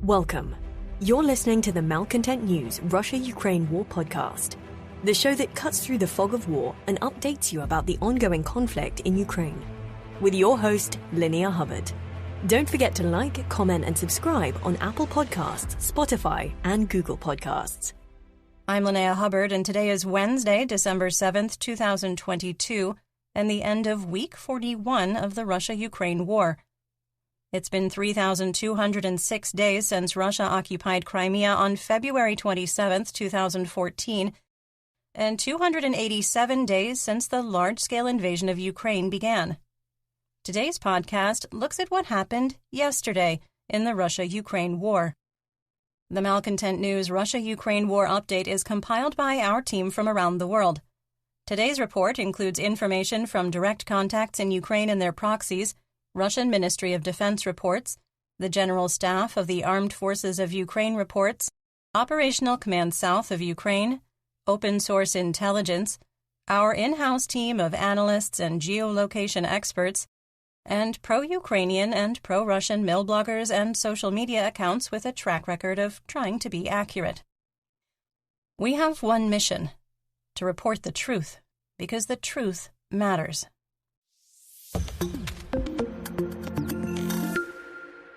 Welcome. You're listening to the Malcontent News Russia-Ukraine War podcast, the show that cuts through the fog of war and updates you about the ongoing conflict in Ukraine. With your host, Linnea Hubbard. Don't forget to like, comment, and subscribe on Apple Podcasts, Spotify, and Google Podcasts. I'm Linnea Hubbard, and today is Wednesday, December 7th, 2022, and the end of week 41 of the Russia-Ukraine war. It's been 3,206 days since Russia occupied Crimea on February 27, 2014, and 287 days since the large-scale invasion of Ukraine began. Today's podcast looks at what happened yesterday in the Russia-Ukraine war. The Malcontent News Russia-Ukraine War Update is compiled by our team from around the world. Today's report includes information from direct contacts in Ukraine and their proxies, Russian Ministry of Defense reports, the General Staff of the Armed Forces of Ukraine reports, Operational Command South of Ukraine, open source intelligence, our in-house team of analysts and geolocation experts, and pro-Ukrainian and pro-Russian mill bloggers and social media accounts with a track record of trying to be accurate. We have one mission: to report the truth, because the truth matters.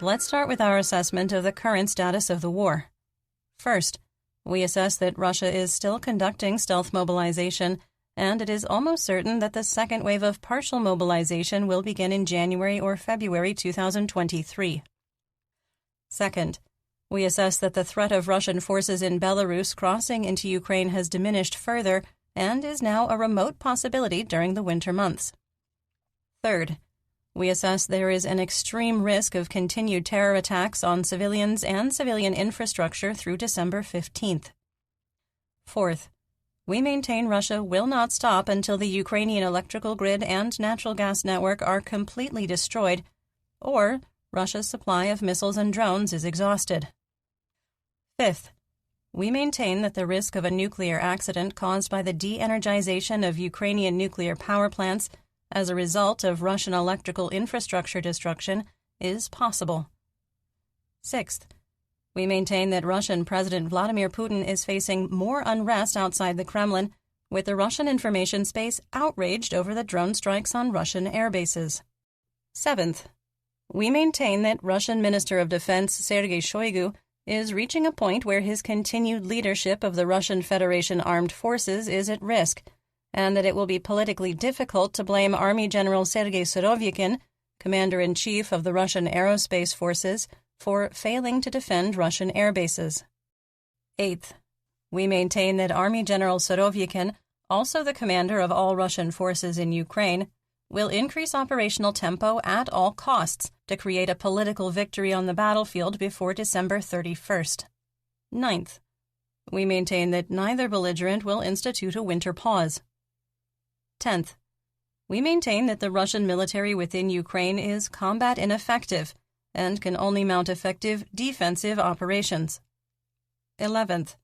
Let's start with our assessment of the current status of the war. First, we assess that Russia is still conducting stealth mobilization, and it is almost certain that the second wave of partial mobilization will begin in January or February 2023. Second, we assess that the threat of Russian forces in Belarus crossing into Ukraine has diminished further and is now a remote possibility during the winter months. Third, we assess there is an extreme risk of continued terror attacks on civilians and civilian infrastructure through December 15th. Fourth, we maintain Russia will not stop until the Ukrainian electrical grid and natural gas network are completely destroyed, or Russia's supply of missiles and drones is exhausted. Fifth, we maintain that the risk of a nuclear accident caused by the de-energization of Ukrainian nuclear power plants as a result of Russian electrical infrastructure destruction is possible. Sixth, we maintain that Russian President Vladimir Putin is facing more unrest outside the Kremlin, with the Russian information space outraged over the drone strikes on Russian air bases. Seventh, we maintain that Russian Minister of Defense Sergei Shoigu is reaching a point where his continued leadership of the Russian Federation Armed Forces is at risk, and that it will be politically difficult to blame Army General Sergei Surovikin, Commander-in-Chief of the Russian Aerospace Forces, for failing to defend Russian air bases. Eighth, we maintain that Army General Surovikin, also the commander of all Russian forces in Ukraine, will increase operational tempo at all costs to create a political victory on the battlefield before December 31st. Ninth, we maintain that neither belligerent will institute a winter pause. 10th, we maintain that the Russian military within Ukraine is combat ineffective and can only mount effective defensive operations. 11th,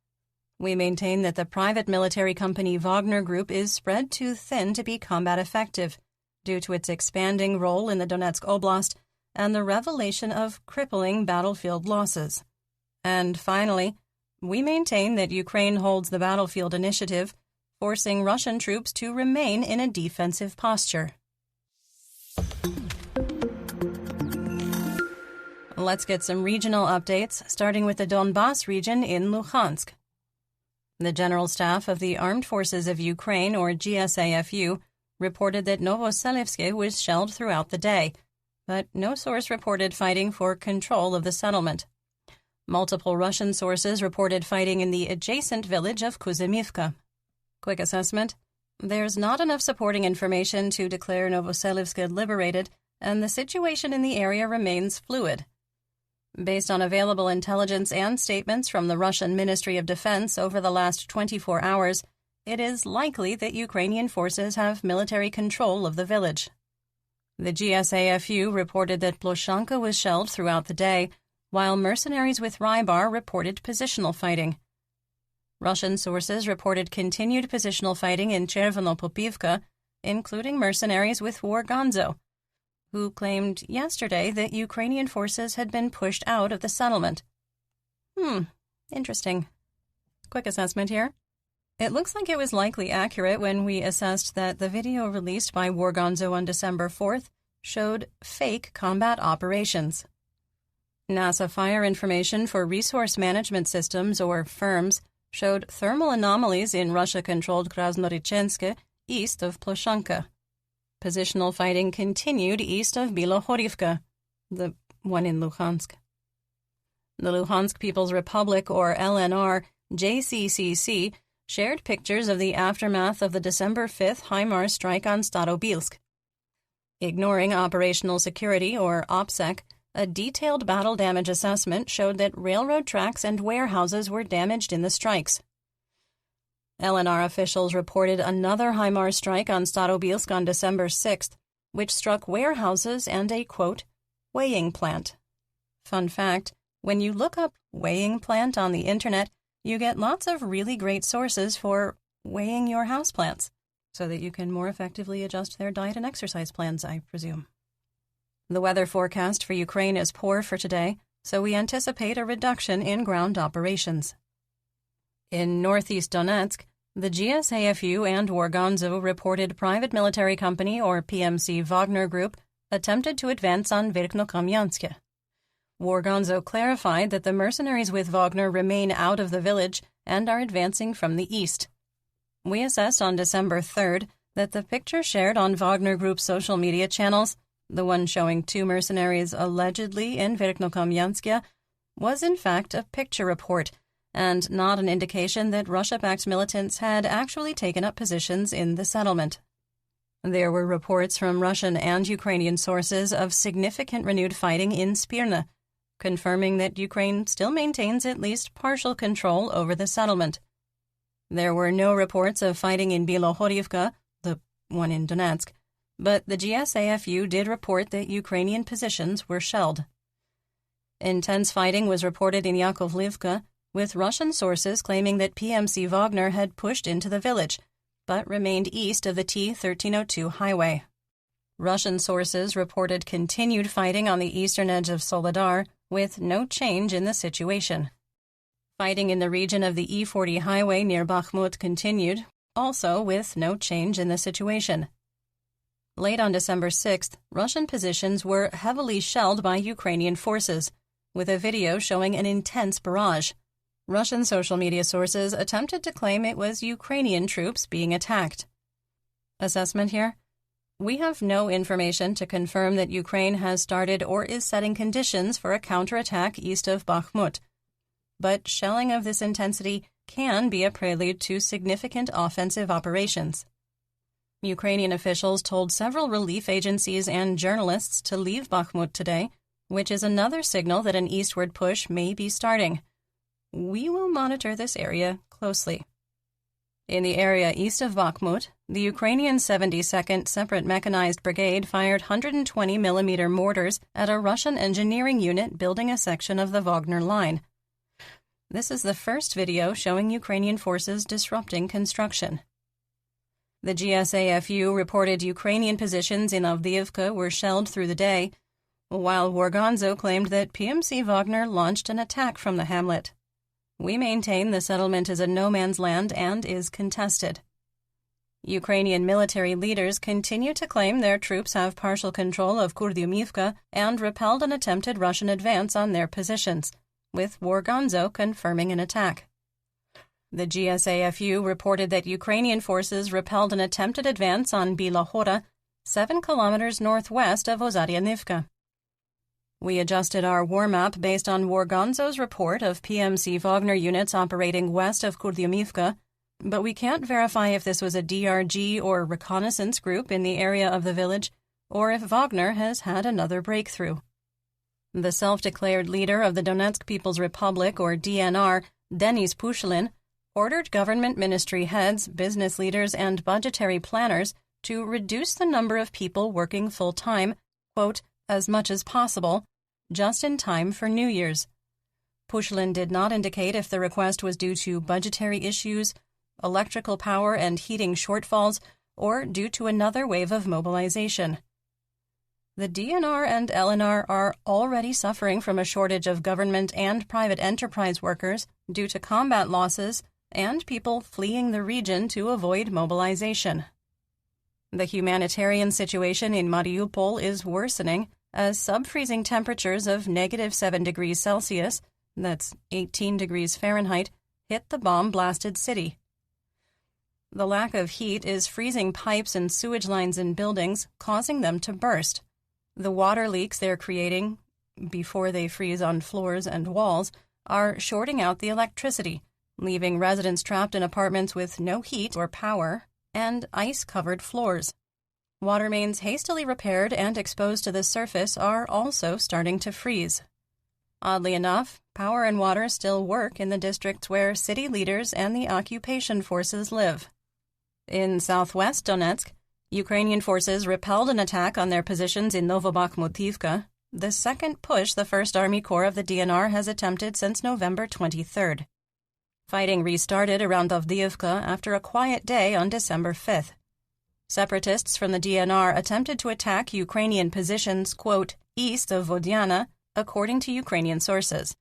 we maintain that the private military company Wagner Group is spread too thin to be combat effective due to its expanding role in the Donetsk Oblast and the revelation of crippling battlefield losses. And finally, we maintain that Ukraine holds the battlefield initiative, forcing Russian troops to remain in a defensive posture. Let's get some regional updates, starting with the Donbas region in Luhansk. The General Staff of the Armed Forces of Ukraine, or GSAFU, reported that Novoselivsk was shelled throughout the day, but no source reported fighting for control of the settlement. Multiple Russian sources reported fighting in the adjacent village of Kuzymivka. Quick assessment: there's not enough supporting information to declare Novoselivsk liberated, and the situation in the area remains fluid. Based on available intelligence and statements from the Russian Ministry of Defense over the last 24 hours, it is likely that Ukrainian forces have military control of the village. The GSAFU reported that Ploshanka was shelled throughout the day, while mercenaries with Rybar reported positional fighting. Russian sources reported continued positional fighting in Chervonopopivka, including mercenaries with War Gonzo, who claimed yesterday that Ukrainian forces had been pushed out of the settlement. Interesting. Quick assessment here. It looks like it was likely accurate when we assessed that the video released by War Gonzo on December 4th showed fake combat operations. NASA fire information for Resource Management Systems, or FIRMS, showed thermal anomalies in Russia-controlled Krasnoyarsk, east of Ploshanka. Positional fighting continued east of Bilohorivka, the one in Luhansk. The Luhansk People's Republic, or LNR, JCCC, shared pictures of the aftermath of the December 5th HIMARS strike on Starobilsk. Ignoring operational security, or OPSEC, a detailed battle damage assessment showed that railroad tracks and warehouses were damaged in the strikes. LNR officials reported another HIMARS strike on Starobilsk on December 6th, which struck warehouses and a, quote, weighing plant. Fun fact, when you look up weighing plant on the internet, you get lots of really great sources for weighing your houseplants, so that you can more effectively adjust their diet and exercise plans, I presume. The weather forecast for Ukraine is poor for today, so we anticipate a reduction in ground operations. In northeast Donetsk, the GSAFU and War Gonzo reported private military company, or PMC Wagner Group, attempted to advance on Verkhnokamiansk. War Gonzo clarified that the mercenaries with Wagner remain out of the village and are advancing from the east. We assessed on December 3rd that the picture shared on Wagner Group's social media channels, the one showing 2 mercenaries allegedly in Verkhnokamiansk, was in fact a picture report and not an indication that Russia-backed militants had actually taken up positions in the settlement. There were reports from Russian and Ukrainian sources of significant renewed fighting in Spirna, confirming that Ukraine still maintains at least partial control over the settlement. There were no reports of fighting in Bilohorivka, the one in Donetsk, but the GSAFU did report that Ukrainian positions were shelled. Intense fighting was reported in Yakovlivka, with Russian sources claiming that PMC Wagner had pushed into the village, but remained east of the T-1302 highway. Russian sources reported continued fighting on the eastern edge of Soledar, with no change in the situation. Fighting in the region of the E40 highway near Bakhmut continued, also with no change in the situation. Late on December 6th, Russian positions were heavily shelled by Ukrainian forces, with a video showing an intense barrage. Russian social media sources attempted to claim it was Ukrainian troops being attacked. Assessment here? We have no information to confirm that Ukraine has started or is setting conditions for a counterattack east of Bakhmut, but shelling of this intensity can be a prelude to significant offensive operations. Ukrainian officials told several relief agencies and journalists to leave Bakhmut today, which is another signal that an eastward push may be starting. We will monitor this area closely. In the area east of Bakhmut, the Ukrainian 72nd Separate Mechanized Brigade fired 120mm mortars at a Russian engineering unit building a section of the Wagner Line. This is the first video showing Ukrainian forces disrupting construction. The GSAFU reported Ukrainian positions in Avdiivka were shelled through the day, while War Gonzo claimed that PMC Wagner launched an attack from the hamlet. We maintain the settlement is a no-man's land and is contested. Ukrainian military leaders continue to claim their troops have partial control of Kurdyumivka and repelled an attempted Russian advance on their positions, with War Gonzo confirming an attack. The GSAFU reported that Ukrainian forces repelled an attempted advance on Bilohora, 7 kilometers northwest of Ozaryanivka. We adjusted our war map based on War Gonzo's report of PMC Wagner units operating west of Kurdyumivka, but we can't verify if this was a DRG or reconnaissance group in the area of the village, or if Wagner has had another breakthrough. The self-declared leader of the Donetsk People's Republic, or DNR, Denis Pushilin, ordered government ministry heads, business leaders, and budgetary planners to reduce the number of people working full-time, quote, as much as possible, just in time for New Year's. Pushilin did not indicate if the request was due to budgetary issues, electrical power and heating shortfalls, or due to another wave of mobilization. the DNR and LNR are already suffering from a shortage of government and private enterprise workers due to combat losses and people fleeing the region to avoid mobilization. The humanitarian situation in Mariupol is worsening as sub-freezing temperatures of -7 degrees Celsius, that's 18 degrees Fahrenheit, hit the bomb-blasted city. The lack of heat is freezing pipes and sewage lines in buildings, causing them to burst. The water leaks they're creating, before they freeze on floors and walls, are shorting out the electricity, leaving residents trapped in apartments with no heat or power and ice-covered floors. Water mains hastily repaired and exposed to the surface are also starting to freeze. Oddly enough, power and water still work in the districts where city leaders and the occupation forces live. In southwest Donetsk, Ukrainian forces repelled an attack on their positions in Novobakhmutivka, the second push the 1st Army Corps of the DNR has attempted since November 23rd. Fighting restarted around Avdiivka after a quiet day on December 5th. Separatists from the DNR attempted to attack Ukrainian positions, quote, east of Vodiana, according to Ukrainian sources.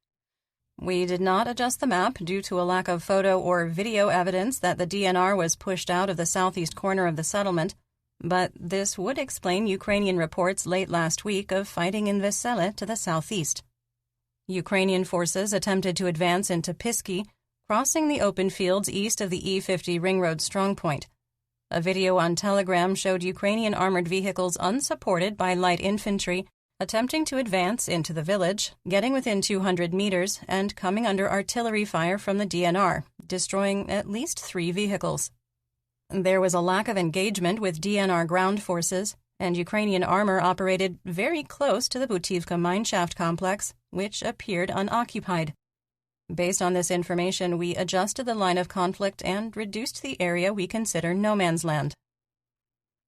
We did not adjust the map due to a lack of photo or video evidence that the DNR was pushed out of the southeast corner of the settlement, but this would explain Ukrainian reports late last week of fighting in Vesele to the southeast. Ukrainian forces attempted to advance into Pisky, crossing the open fields east of the E50 ring road strongpoint. A video on Telegram showed Ukrainian armored vehicles unsupported by light infantry attempting to advance into the village, getting within 200 meters, and coming under artillery fire from the DNR, destroying at least 3 vehicles. There was a lack of engagement with DNR ground forces, and Ukrainian armor operated very close to the Butivka mineshaft complex, which appeared unoccupied. Based on this information, we adjusted the line of conflict and reduced the area we consider no man's land.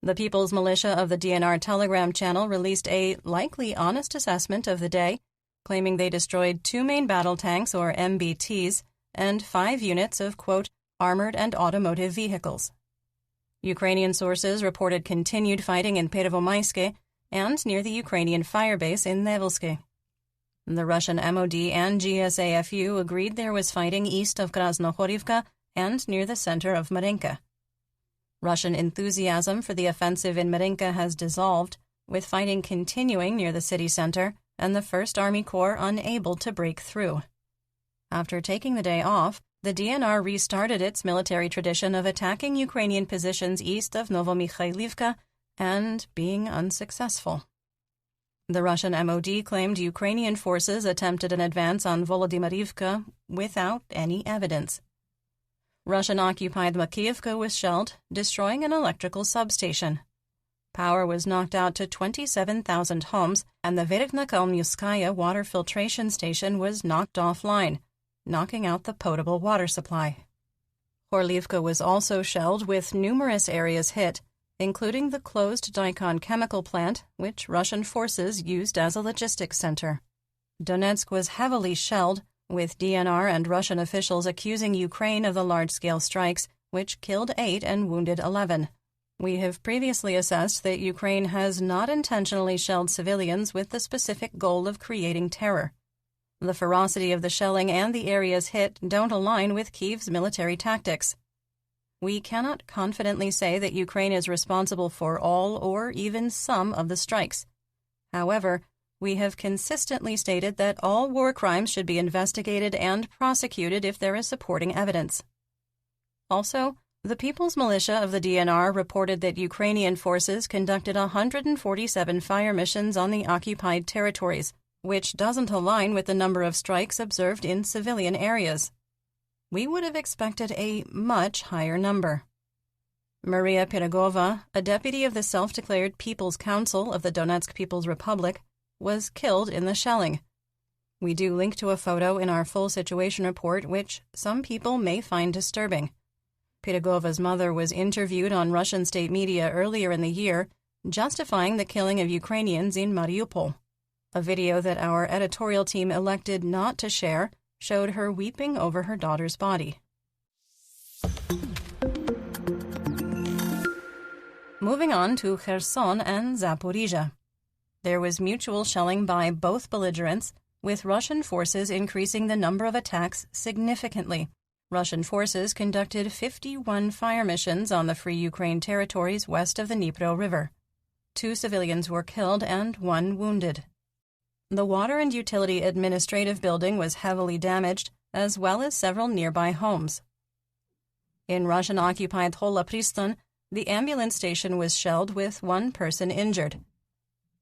The People's Militia of the DNR Telegram channel released a likely honest assessment of the day, claiming they destroyed 2 main battle tanks, or MBTs, and 5 units of, quote, armored and automotive vehicles. Ukrainian sources reported continued fighting in Pervomayske and near the Ukrainian firebase in Nevelske. The Russian MOD and GSAFU agreed there was fighting east of Krasnohorivka and near the center of Marinka. Russian enthusiasm for the offensive in Marinka has dissolved, with fighting continuing near the city center and the 1st Army Corps unable to break through. After taking the day off, the DNR restarted its military tradition of attacking Ukrainian positions east of Novomikhailivka and being unsuccessful. The Russian MOD claimed Ukrainian forces attempted an advance on Volodymyrivka without any evidence. Russian-occupied Makiivka was shelled, destroying an electrical substation. Power was knocked out to 27,000 homes, and the Verkhna-Kalmyskaya water filtration station was knocked offline, knocking out the potable water supply. Horlivka was also shelled with numerous areas hit, including the closed Daikon chemical plant, which Russian forces used as a logistics center. Donetsk was heavily shelled, with DNR and Russian officials accusing Ukraine of the large-scale strikes, which killed 8 and wounded 11. We have previously assessed that Ukraine has not intentionally shelled civilians with the specific goal of creating terror. The ferocity of the shelling and the areas hit don't align with Kyiv's military tactics. We cannot confidently say that Ukraine is responsible for all or even some of the strikes. However, we have consistently stated that all war crimes should be investigated and prosecuted if there is supporting evidence. Also, the People's Militia of the DNR reported that Ukrainian forces conducted 147 fire missions on the occupied territories, which doesn't align with the number of strikes observed in civilian areas. We would have expected a much higher number. Maria Pirogova, a deputy of the self-declared People's Council of the Donetsk People's Republic, was killed in the shelling. We do link to a photo in our full situation report, which some people may find disturbing. Pirogova's mother was interviewed on Russian state media earlier in the year, justifying the killing of Ukrainians in Mariupol. A video that our editorial team elected not to share showed her weeping over her daughter's body. Moving on to Kherson and Zaporizhia. There was mutual shelling by both belligerents, with Russian forces increasing the number of attacks significantly. Russian forces conducted 51 fire missions on the Free Ukraine territories west of the Dnipro River. 2 civilians were killed and 1 wounded. The Water and Utility Administrative Building was heavily damaged, as well as several nearby homes. In Russian-occupied Holopristan, the ambulance station was shelled with 1 person injured.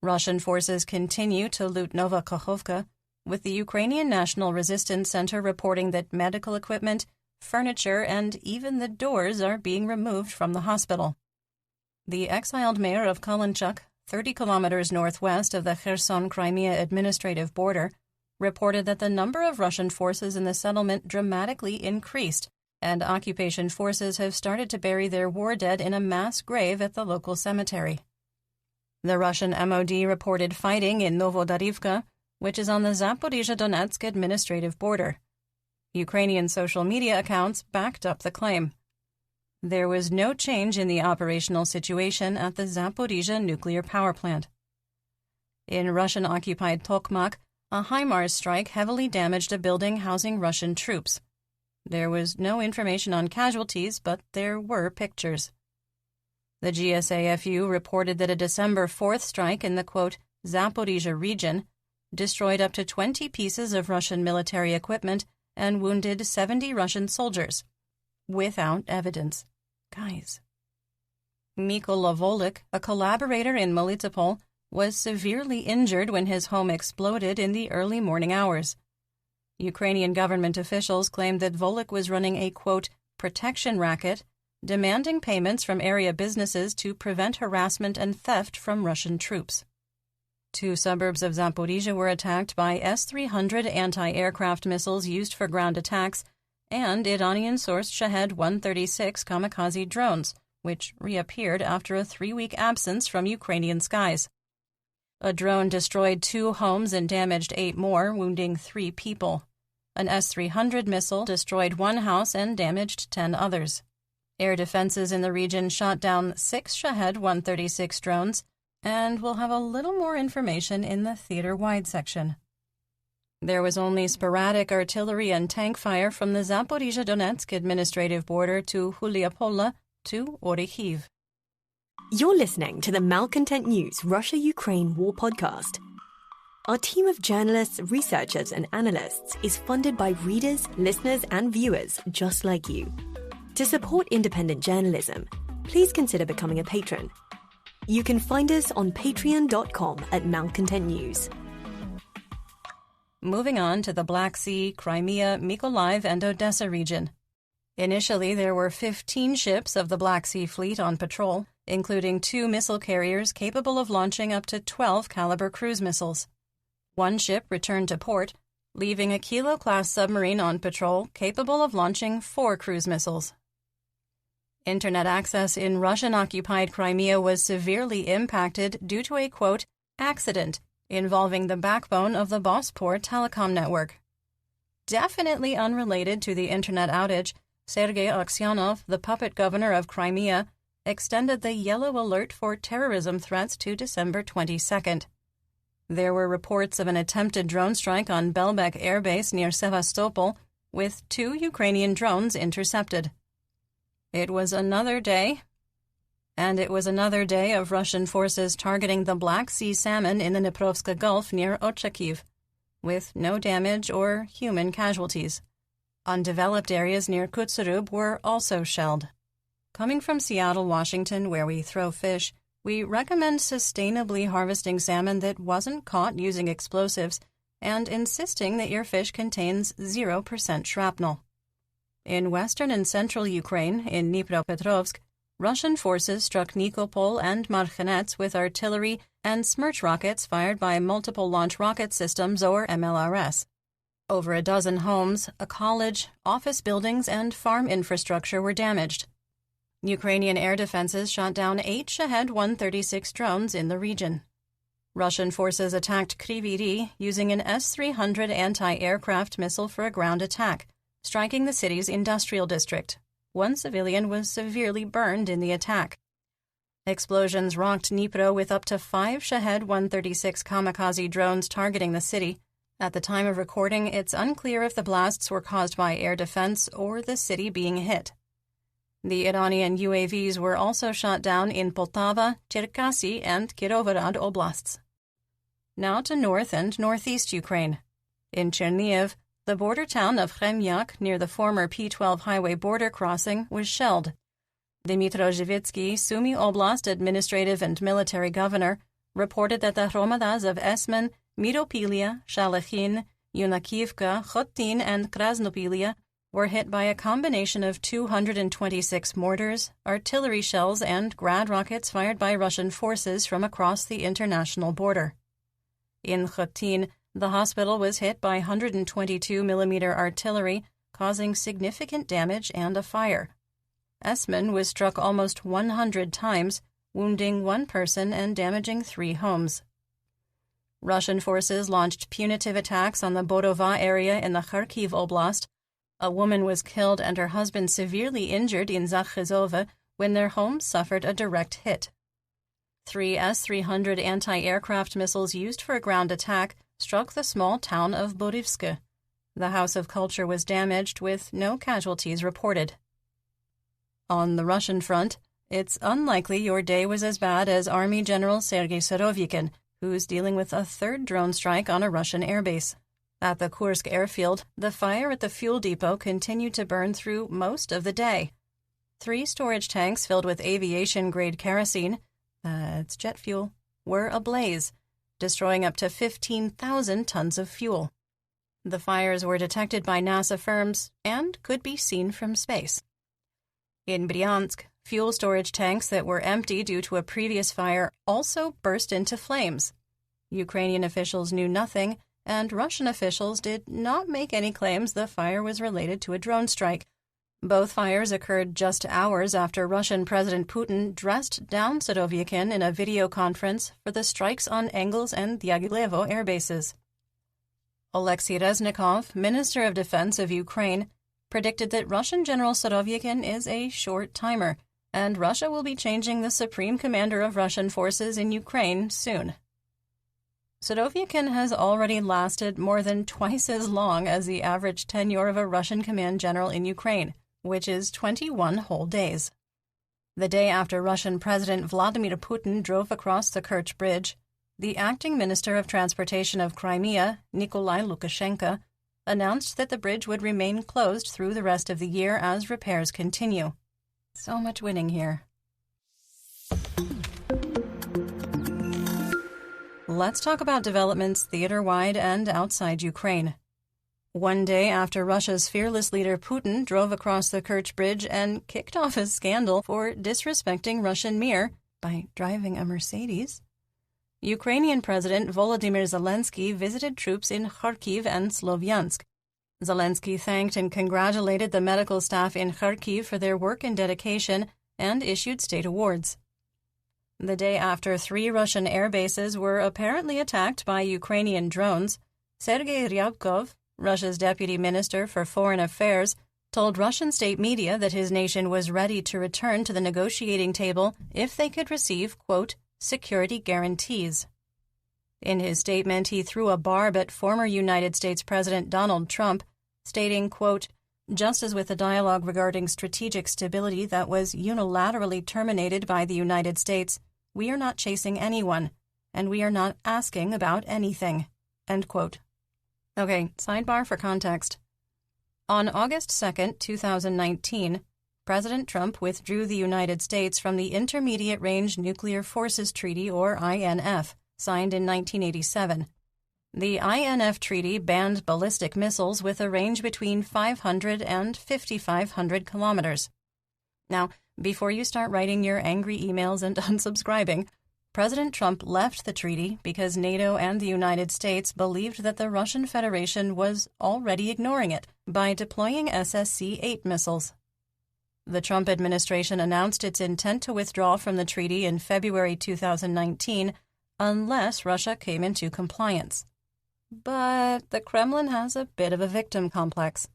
Russian forces continue to loot Nova Kakhovka, with the Ukrainian National Resistance Center reporting that medical equipment, furniture, and even the doors are being removed from the hospital. The exiled mayor of Kalinchuk, 30 kilometers northwest of the Kherson-Crimea administrative border, reported that the number of Russian forces in the settlement dramatically increased, and occupation forces have started to bury their war dead in a mass grave at the local cemetery. The Russian MOD reported fighting in Novodarivka, which is on the Zaporizhzhia-Donetsk administrative border. Ukrainian social media accounts backed up the claim. There was no change in the operational situation at the Zaporizhzhia nuclear power plant. In Russian-occupied Tokmak, a HIMARS strike heavily damaged a building housing Russian troops. There was no information on casualties, but there were pictures. The GSAFU reported that a December 4th strike in the, quote, Zaporizhzhia region destroyed up to 20 pieces of Russian military equipment and wounded 70 Russian soldiers, without evidence. Guys. Mykola Volik, a collaborator in Melitopol, was severely injured when his home exploded in the early morning hours. Ukrainian government officials claimed that Volik was running a, quote, protection racket, demanding payments from area businesses to prevent harassment and theft from Russian troops. 2 suburbs of Zaporizhzhia were attacked by S-300 anti-aircraft missiles used for ground attacks and Iranian-sourced Shahed-136 kamikaze drones, which reappeared after a 3-week absence from Ukrainian skies. A drone destroyed 2 homes and damaged 8 more, wounding 3 people. An S-300 missile destroyed 1 house and damaged 10 others. Air defenses in the region shot down 6 Shahed-136 drones, and we'll have a little more information in the theater-wide section. There was only sporadic artillery and tank fire from the Zaporizhzhia-Donetsk administrative border to Huliapola to Orikhiv. You're listening to the Malcontent News Russia-Ukraine War podcast. Our team of journalists, researchers, and analysts is funded by readers, listeners, and viewers just like you. To support independent journalism, please consider becoming a patron. You can find us on patreon.com/Malcontent News. Moving on to the Black Sea, Crimea, Mykolaiv, and Odessa region. Initially, there were 15 ships of the Black Sea Fleet on patrol, including 2 missile carriers capable of launching up to 12-caliber cruise missiles. 1 ship returned to port, leaving a Kilo-class submarine on patrol capable of launching 4 cruise missiles. Internet access in Russian-occupied Crimea was severely impacted due to a, quote, accident involving the backbone of the Bospor telecom network. Definitely unrelated to the internet outage, Sergei Aksyonov, the puppet governor of Crimea, extended the yellow alert for terrorism threats to December 22nd. There were reports of an attempted drone strike on Belbek Air Base near Sevastopol, with 2 Ukrainian drones intercepted. It was another day of Russian forces targeting the Black Sea salmon in the Dniprovska Gulf near Ochakiv, with no damage or human casualties. Undeveloped areas near Kutsurub were also shelled. Coming from Seattle, Washington, where we throw fish, we recommend sustainably harvesting salmon that wasn't caught using explosives and insisting that your fish contains 0% shrapnel. In western and central Ukraine, in Dnipropetrovsk, Russian forces struck Nikopol and Marhanets with artillery and Smerch rockets fired by Multiple Launch Rocket Systems, or MLRS. Over a dozen homes, a college, office buildings, and farm infrastructure were damaged. Ukrainian air defenses shot down 8 Shahed-136 drones in the region. Russian forces attacked Kryvyi Rih using an S-300 anti-aircraft missile for a ground attack, striking the city's industrial district. 1 civilian was severely burned in the attack. Explosions rocked Dnipro with up to 5 Shahed-136 kamikaze drones targeting the city. At the time of recording, it's unclear if the blasts were caused by air defense or the city being hit. The Iranian UAVs were also shot down in Poltava, Cherkasy, and Kirovohrad oblasts. Now to north and northeast Ukraine. In Chernihiv, the border town of Chremyak, near the former P-12 highway border crossing, was shelled. Dmytro Zhivitsky, Sumy Oblast administrative and military governor, reported that the hromadas of Esmen, Miropilia, Shalechin, Yunakivka, Khotin, and Krasnopilia were hit by a combination of 226 mortars, artillery shells, and Grad rockets fired by Russian forces from across the international border. In Khotin, the hospital was hit by 122mm artillery, causing significant damage and a fire. Esmen was struck almost 100 times, wounding 1 person and damaging 3 homes. Russian forces launched punitive attacks on the Borova area in the Kharkiv Oblast. A woman was killed and her husband severely injured in Zakhizova when their home suffered a direct hit. 3 S-300 anti-aircraft missiles used for a ground attack struck the small town of Borivsk. The House of Culture was damaged, with no casualties reported. On the Russian front, it's unlikely your day was as bad as Army General Sergei Surovikin, who's dealing with a 3rd drone strike on a Russian airbase. At the Kursk airfield, the fire at the fuel depot continued to burn through most of the day. 3 storage tanks filled with aviation-grade kerosene, that's jet fuel, were ablaze, destroying up to 15,000 tons of fuel. The fires were detected by NASA firms and could be seen from space. In Bryansk, fuel storage tanks that were empty due to a previous fire also burst into flames. Ukrainian officials knew nothing, and Russian officials did not make any claims the fire was related to a drone strike. Both fires occurred just hours after Russian President Putin dressed down Surovikin in a video conference for the strikes on Engels and Diaghilevo air bases. Alexei Reznikov, Minister of Defense of Ukraine, predicted that Russian General Surovikin is a short-timer, and Russia will be changing the supreme commander of Russian forces in Ukraine soon. Surovikin has already lasted more than twice as long as the average tenure of a Russian command general in Ukraine, which is 21 whole days. The day after Russian President Vladimir Putin drove across the Kerch Bridge, the acting Minister of Transportation of Crimea, Nikolai Lukashenko, announced that the bridge would remain closed through the rest of the year as repairs continue. So much winning here. Let's talk about developments theater-wide and outside Ukraine. One day after Russia's fearless leader Putin drove across the Kerch Bridge and kicked off a scandal for disrespecting Russian Mir by driving a Mercedes, Ukrainian President Volodymyr Zelensky visited troops in Kharkiv and Slovyansk. Zelensky thanked and congratulated the medical staff in Kharkiv for their work and dedication and issued state awards. The day after 3 Russian air bases were apparently attacked by Ukrainian drones, Sergei Ryabkov, Russia's deputy minister for foreign affairs, told Russian state media that his nation was ready to return to the negotiating table if they could receive, quote, security guarantees. In his statement, he threw a barb at former United States President Donald Trump, stating, quote, just as with the dialogue regarding strategic stability that was unilaterally terminated by the United States, we are not chasing anyone, and we are not asking about anything, end quote. Okay, sidebar for context. On August 2, 2019, President Trump withdrew the United States from the Intermediate Range Nuclear Forces Treaty, or INF, signed in 1987. The INF treaty banned ballistic missiles with a range between 500 and 5,500 kilometers. Now, before you start writing your angry emails and unsubscribing, President Trump left the treaty because NATO and the United States believed that the Russian Federation was already ignoring it by deploying SSC-8 missiles. The Trump administration announced its intent to withdraw from the treaty in February 2019 unless Russia came into compliance. But the Kremlin has a bit of a victim complex.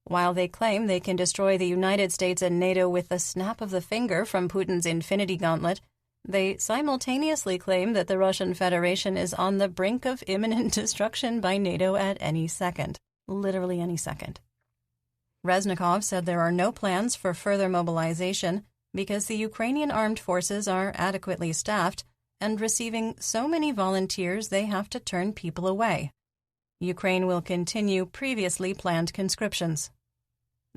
While they claim they can destroy the United States and NATO with the snap of the finger from Putin's Infinity Gauntlet, They simultaneously claim that the Russian Federation is on the brink of imminent destruction by NATO at any second. Literally any second. Reznikov said there are no plans for further mobilization because the Ukrainian armed forces are adequately staffed and receiving so many volunteers they have to turn people away. Ukraine will continue previously planned conscriptions.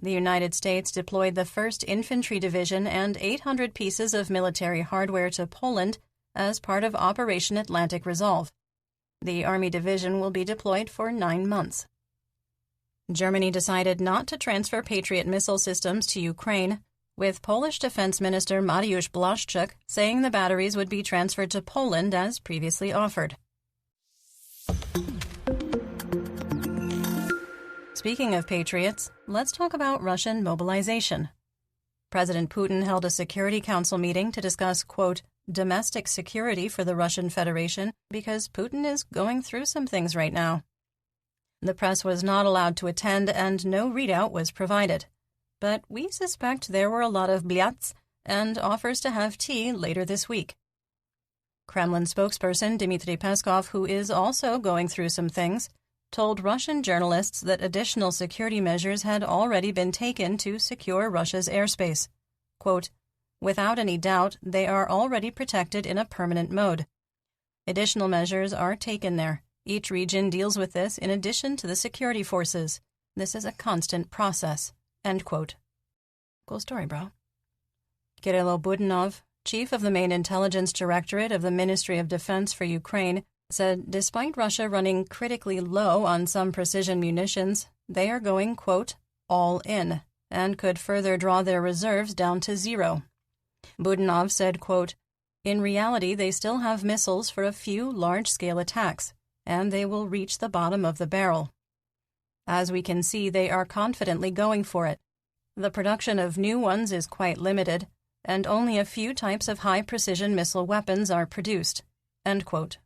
The United States deployed the 1st Infantry Division and 800 pieces of military hardware to Poland as part of Operation Atlantic Resolve. The Army Division will be deployed for 9 months. Germany decided not to transfer Patriot missile systems to Ukraine, with Polish Defense Minister Mariusz Błaszczak saying the batteries would be transferred to Poland as previously offered. Speaking of Patriots, let's talk about Russian mobilization. President Putin held a Security Council meeting to discuss, quote, domestic security for the Russian Federation because Putin is going through some things right now. The press was not allowed to attend and no readout was provided. But we suspect there were a lot of blyats and offers to have tea later this week. Kremlin spokesperson Dmitry Peskov, who is also going through some things, told Russian journalists that additional security measures had already been taken to secure Russia's airspace. Quote, without any doubt, they are already protected in a permanent mode. Additional measures are taken there. Each region deals with this in addition to the security forces. This is a constant process. End quote. Cool story, bro. Kirilo Budanov, chief of the main intelligence directorate of the Ministry of Defense for Ukraine, said despite Russia running critically low on some precision munitions, they are going, quote, all in, and could further draw their reserves down to zero. Budanov said, quote, in reality, they still have missiles for a few large-scale attacks, and they will reach the bottom of the barrel. As we can see, they are confidently going for it. The production of new ones is quite limited, and only a few types of high-precision missile weapons are produced. End quote.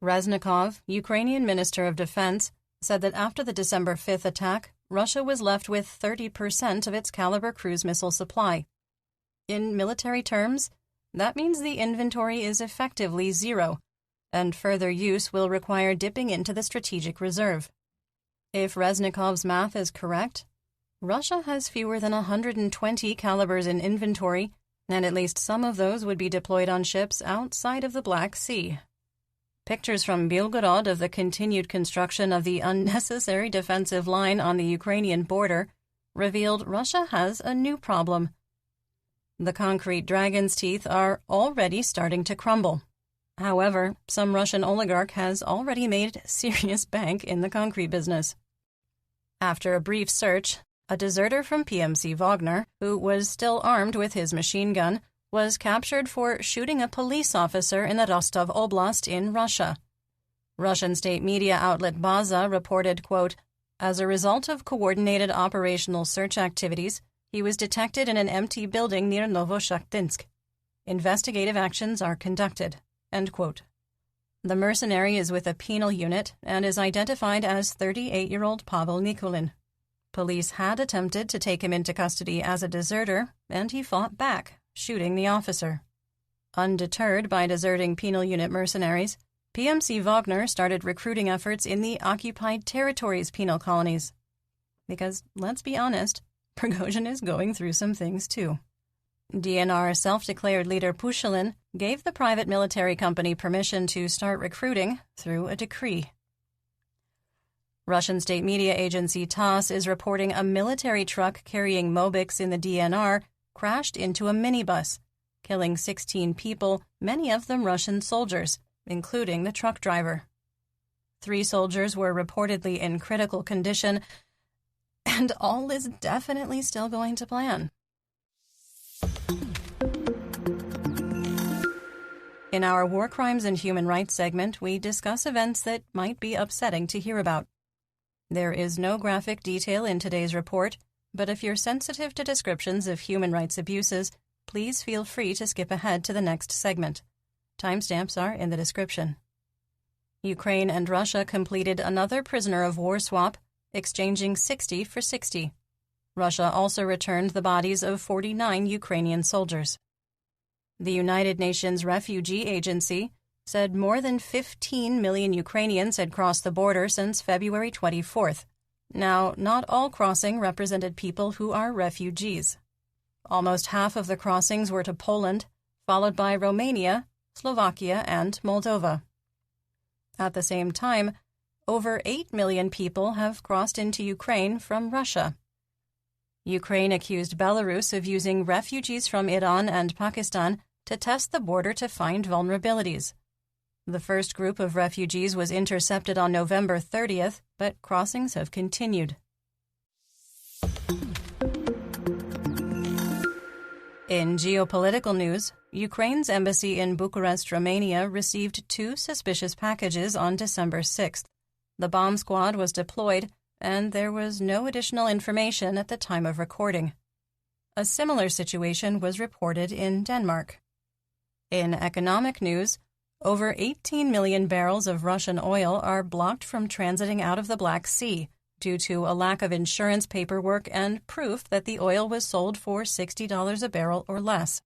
Reznikov, Ukrainian Minister of Defense, said that after the December 5th attack, Russia was left with 30% of its Caliber cruise missile supply. In military terms, that means the inventory is effectively zero, and further use will require dipping into the strategic reserve. If Reznikov's math is correct, Russia has fewer than 120 calibers in inventory, and at least some of those would be deployed on ships outside of the Black Sea. Pictures from Belgorod of the continued construction of the unnecessary defensive line on the Ukrainian border revealed Russia has a new problem. The concrete dragon's teeth are already starting to crumble. However, some Russian oligarch has already made serious bank in the concrete business. After a brief search, a deserter from PMC Wagner, who was still armed with his machine gun, was captured for shooting a police officer in the Rostov Oblast in Russia. Russian state media outlet Baza reported, quote, as a result of coordinated operational search activities, he was detected in an empty building near Novoshakhtinsk. Investigative actions are conducted. End quote. The mercenary is with a penal unit and is identified as 38-year-old Pavel Nikulin. Police had attempted to take him into custody as a deserter, and he fought back, shooting the officer. Undeterred by deserting penal unit mercenaries, PMC Wagner started recruiting efforts in the occupied territories penal colonies. Because, let's be honest, Prigozhin is going through some things too. DNR self-declared leader Pushilin gave the private military company permission to start recruiting through a decree. Russian state media agency TASS is reporting a military truck carrying Mobics in the DNR crashed into a minibus, killing 16 people, many of them Russian soldiers, including the truck driver. 3 soldiers were reportedly in critical condition, and all is definitely still going to plan. In our War Crimes and Human Rights segment, we discuss events that might be upsetting to hear about. There is no graphic detail in today's report, but if you're sensitive to descriptions of human rights abuses, please feel free to skip ahead to the next segment. Timestamps are in the description. Ukraine and Russia completed another prisoner of war swap, exchanging 60 for 60. Russia also returned the bodies of 49 Ukrainian soldiers. The United Nations Refugee Agency said more than 15 million Ukrainians had crossed the border since February 24th. Now, not all crossing represented people who are refugees. Almost half of the crossings were to Poland, followed by Romania, Slovakia, and Moldova. At the same time, over 8 million people have crossed into Ukraine from Russia. Ukraine accused Belarus of using refugees from Iran and Pakistan to test the border to find vulnerabilities. The first group of refugees was intercepted on November 30th, but crossings have continued. In geopolitical news, Ukraine's embassy in Bucharest, Romania, received 2 suspicious packages on December 6th. The bomb squad was deployed, and there was no additional information at the time of recording. A similar situation was reported in Denmark. In economic news, over 18 million barrels of Russian oil are blocked from transiting out of the Black Sea due to a lack of insurance paperwork and proof that the oil was sold for $60 a barrel or less.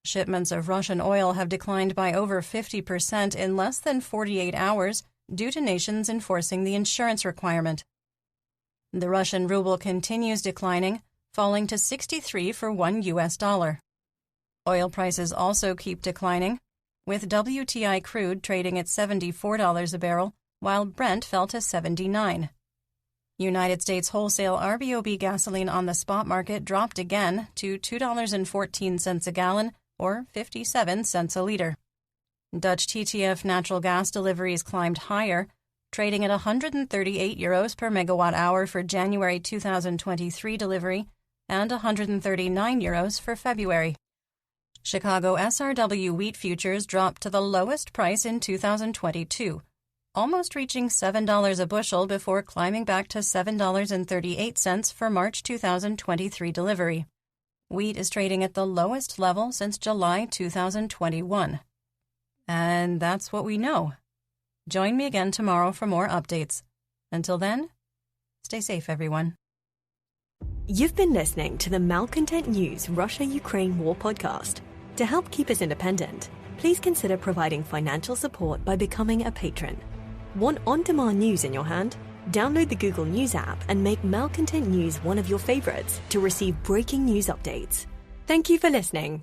Shipments of Russian oil have declined by over 50% in less than 48 hours due to nations enforcing the insurance requirement. The Russian ruble continues declining, falling to 63 for $1. Oil prices also keep declining, with WTI crude trading at $74 a barrel, while Brent fell to $79. United States wholesale RBOB gasoline on the spot market dropped again to $2.14 a gallon, or 57 cents a liter. Dutch TTF natural gas deliveries climbed higher, trading at €138 per megawatt hour for January 2023 delivery and €139 for February. Chicago SRW wheat futures dropped to the lowest price in 2022, almost reaching $7 a bushel before climbing back to $7.38 for March 2023 delivery. Wheat is trading at the lowest level since July 2021. And that's what we know. Join me again tomorrow for more updates. Until then, stay safe, everyone. You've been listening to the Malcontent News Russia-Ukraine War podcast. To help keep us independent, please consider providing financial support by becoming a patron. Want on-demand news in your hand? Download the Google News app and make Malcontent News one of your favorites to receive breaking news updates. Thank you for listening.